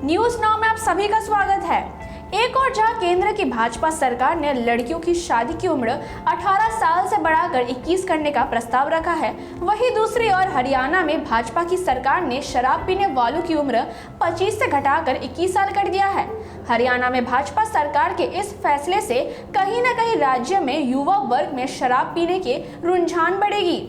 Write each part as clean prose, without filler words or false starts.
News now में आप सभी का स्वागत है। एक और जहां केंद्र की भाजपा सरकार ने लड़कियों की शादी की उम्र 18 साल से बढ़ाकर 21 करने का प्रस्ताव रखा है, वहीं दूसरी ओर हरियाणा में भाजपा की सरकार ने शराब पीने वालों की उम्र 25 से घटाकर 21 साल कर दिया है। हरियाणा में भाजपा सरकार के इस फैसले से कहीं न कहीं राज्य में युवा वर्ग में शराब पीने के रुझान बढ़ेगी।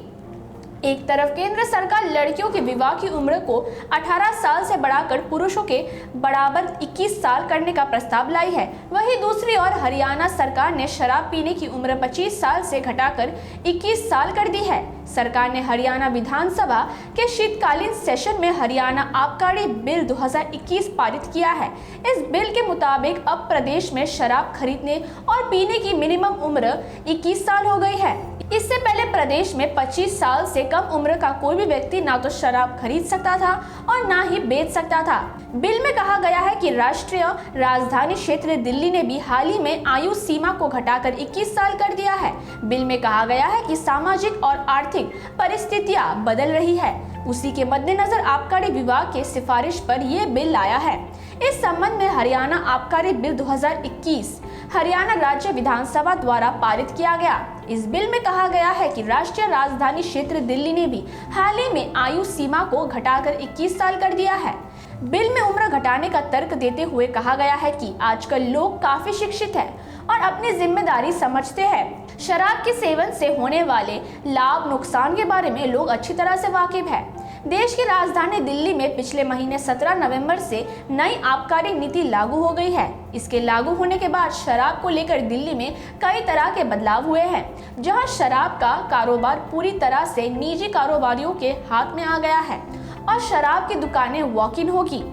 एक तरफ केंद्र सरकार लड़कियों के विवाह की उम्र को 18 साल से बढ़ाकर पुरुषों के बराबर 21 साल करने का प्रस्ताव लाई है, वहीं दूसरी ओर हरियाणा सरकार ने शराब पीने की उम्र 25 साल से घटाकर 21 साल कर दी है। सरकार ने हरियाणा विधानसभा के शीतकालीन सेशन में हरियाणा आबकारी बिल 2021 पारित किया है। इस बिल के मुताबिक अब प्रदेश में शराब खरीदने और पीने की मिनिमम उम्र 21 साल हो गई है। इससे पहले प्रदेश में 25 साल से कम उम्र का कोई भी व्यक्ति ना तो शराब खरीद सकता था और ना ही बेच सकता था। बिल में कहा गया है कि राष्ट्रीय राजधानी क्षेत्र दिल्ली ने भी हाल ही में आयु सीमा को घटाकर 21 साल कर दिया है। बिल में कहा गया है कि सामाजिक और आर्थिक परिस्थितियां बदल रही है, उसी के मद्देनजर आबकारी विभाग के सिफारिश पर यह बिल लाया है। इस संबंध में हरियाणा आबकारी बिल 2021 हरियाणा राज्य विधानसभा द्वारा पारित किया गया। इस बिल में कहा गया है कि राष्ट्रीय राजधानी क्षेत्र दिल्ली ने भी हाल ही में आयु सीमा को घटाकर 21 साल कर दिया है। बिल में उम्र घटाने का तर्क देते हुए कहा गया है कि आजकल लोग काफी शिक्षित हैं और अपनी जिम्मेदारी समझते हैं। शराब के सेवन से होने वाले लाभ नुकसान के बारे में लोग अच्छी तरह से वाकिफ है। देश की राजधानी दिल्ली में पिछले महीने 17 नवंबर से नई आबकारी नीति लागू हो गई है। इसके लागू होने के बाद शराब को लेकर दिल्ली में कई तरह के बदलाव हुए हैं, जहां शराब का कारोबार पूरी तरह से निजी कारोबारियों के हाथ में आ गया है और शराब की दुकानें वॉक इन होगी।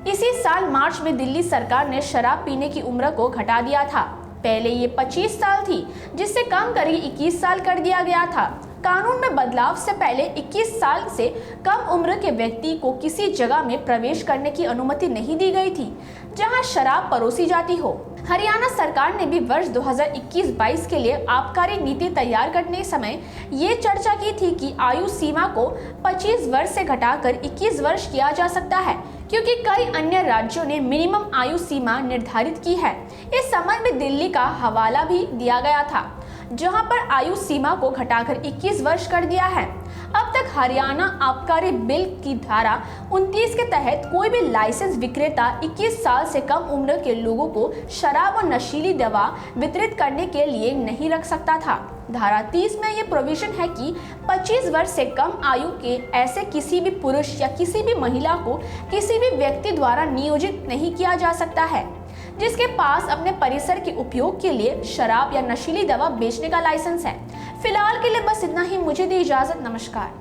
इसी साल मार्च में दिल्ली सरकार ने शराब पीने की उम्र को घटा दिया था। पहले ये 25 साल थी, जिससे कम करके 21 साल कर दिया गया था। कानून में बदलाव से पहले 21 साल से कम उम्र के व्यक्ति को किसी जगह में प्रवेश करने की अनुमति नहीं दी गई थी जहां शराब परोसी जाती हो। हरियाणा सरकार ने भी वर्ष 2021-22 के लिए आबकारी नीति तैयार करने समय ये चर्चा की थी कि आयु सीमा को 25 वर्ष से घटाकर 21 वर्ष किया जा सकता है, क्योंकि कई अन्य राज्यों ने मिनिमम आयु सीमा निर्धारित की है। इस संबंध में दिल्ली का हवाला भी दिया गया था, जहां पर आयु सीमा को घटाकर 21 वर्ष कर दिया है। अब तक हरियाणा आबकारी बिल की धारा 29 के तहत कोई भी लाइसेंस विक्रेता 21 साल से कम उम्र के लोगों को शराब और नशीली दवा वितरित करने के लिए नहीं रख सकता था। धारा 30 में ये प्रोविजन है कि 25 वर्ष से कम आयु के ऐसे किसी भी पुरुष या किसी भी महिला को किसी भी व्यक्ति द्वारा नियोजित नहीं किया जा सकता है जिसके पास अपने परिसर के उपयोग के लिए शराब या नशीली दवा बेचने का लाइसेंस है। फिलहाल के लिए बस इतना ही। मुझे दी इजाजत। नमस्कार।